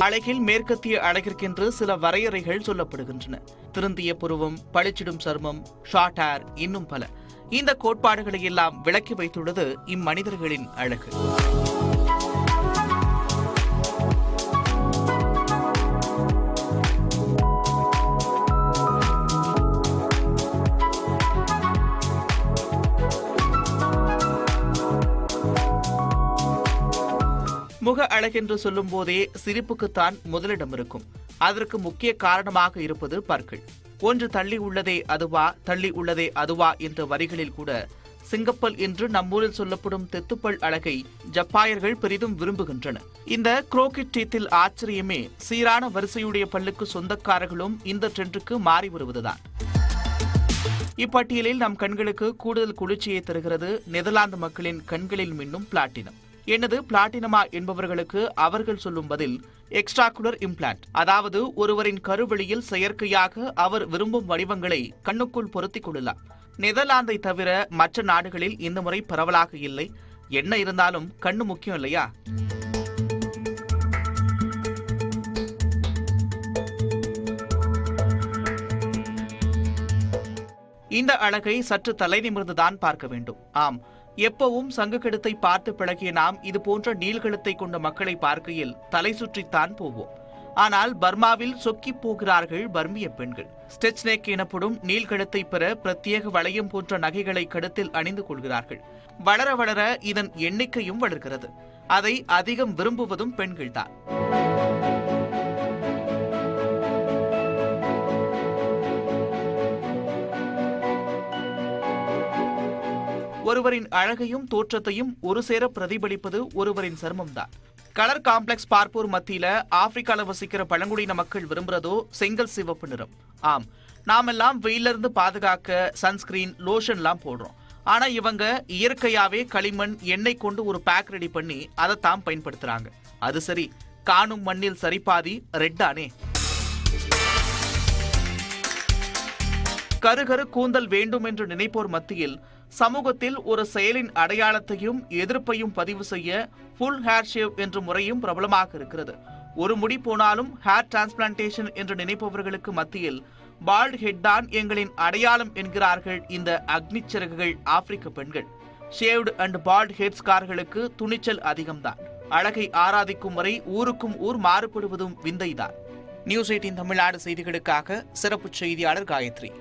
அழகில் மேற்கத்திய அழகிற்கென்று சில வரையறைகள் சொல்லப்படுகின்றன. திருந்திய புருவம், பளிச்சிடும் சர்மம், ஷார்ட் ஹேர், இன்னும் பல. இந்த கோட்பாடுகளை எல்லாம் விளக்கி வைத்துள்ளது இம்மனிதர்களின் அழகு. முக அழகென்று சொல்லும் போதே சிரிப்புக்குத்தான் முதலிடம் இருக்கும். அதற்கு முக்கிய காரணமாக இருப்பது பற்கள். ஒன்று தள்ளி உள்ளதே அதுவா, தள்ளி உள்ளதே அதுவா என்ற வரிகளில் கூட சிங்கப்பல் என்று நம்மூரில் சொல்லப்படும் தெத்துப்பல் அழகை ஜப்பாயர்கள் பெரிதும் விரும்புகின்றனர். இந்த குரோக்கெட் டீத்தில் ஆச்சரியமே சீரான வரிசையுடைய பல்லுக்கு சொந்தக்காரர்களும் இந்த ட்ரெண்டுக்கு மாறி வருவதுதான். இப்பட்டியலில் நம் கண்களுக்கு கூடுதல் குளிர்ச்சியை தருகிறது நெதர்லாந்து மக்களின் கண்களில் மின்னும் பிளாட்டினம். என்னது பிளாட்டினமா என்பவர்களுக்கு அவர்கள் சொல்லும் பதில் எக்ஸ்ட்ராகுலர் இம்ப்ளான்ட். அதாவது ஒருவரின் கருவெளியில் செயற்கையாக அவர் விரும்பும் வடிவங்களை கண்ணுக்குள் பொருத்திக் கொள்ளலாம். நெதர்லாந்தை தவிர மற்ற நாடுகளில் இந்த முறை பரவலாக இல்லை. என்ன இருந்தாலும் கண்ணு முக்கியம் இல்லையா? இந்த அழகை சற்று தலை நிமிர்ந்துதான் பார்க்க வேண்டும். ஆம், எப்பவும் சங்குக்கெடுத்தை பார்த்து பழகிய நாம் இது போன்ற நீள்கழுத்தை கொண்ட மக்களை பார்க்கையில் தலை சுற்றித்தான் போவோம். ஆனால் பர்மாவில் சொக்கி போகிறார்கள் பர்மிய பெண்கள். ஸ்டெச் நெக் எனப்படும் நீள்கழுத்தை பெற பிரத்யேக வளையம் போன்ற நகைகளை கழுத்தில் அணிந்து கொள்கிறார்கள். வளர வளர இதன் எண்ணிக்கையும் வளர்கிறது. அதை அதிகம் விரும்புவதும் பெண்கள்தான். ஒருவரின் அழகையும் தோற்றத்தையும் ஒரு சேர பிரதிபலிப்பது ஒருவரின் சர்மம்தான். கலர் காம்ப்ளெக்ஸ் பார்ப்போர் மத்தியில ஆப்பிரிக்கால வசிக்கிற பழங்குடியின மக்கள் விரும்புறதோ செங்கல் சிவப்பு நிறம். ஆம், நாமெல்லாம் வெயிலிருந்து பாதுகாக்க சன்ஸ்கிரீன், லோஷன்லாம் போடுறோம். ஆனா இவங்க இயற்கையாவே களிமண், எண்ணெய் கொண்டு ஒரு பேக் ரெடி பண்ணி அதைத்தான் பயன்படுத்துறாங்க. அது சரி, காணும் மண்ணில் சரிபாதி ரெட்டானே. கருகரு கூந்தல் வேண்டும் என்று நினைப்போர் மத்தியில் சமூகத்தில் ஒரு செயலின் அடையாளத்தையும் எதிர்ப்பையும் பதிவு செய்ய ஃபுல் ஹேர் ஷேவ் என்ற முறையும் பிரபலமாக இருக்கிறது. ஒரு முடி போனாலும் ஹேர் டிரான்ஸ்பிளான்டேஷன் என்று நினைப்பவர்களுக்கு மத்தியில் பால்ட் ஹெட் தான் எங்களின் அடையாளம் என்கிறார்கள் இந்த அக்னிச்சிறகுகள் ஆப்பிரிக்க பெண்கள். ஷேவ்டு அண்ட் பால்ட் ஹெட்ஸ்கார்களுக்கு துணிச்சல் அதிகம்தான். அழகை ஆராதிக்கும் வரை ஊருக்கும் ஊர் மாறுபடுவதும் விந்தைதான். நியூஸ் 18 தமிழ்நாடு செய்திகளுக்காக சிறப்பு செய்தியாளர் காயத்ரி.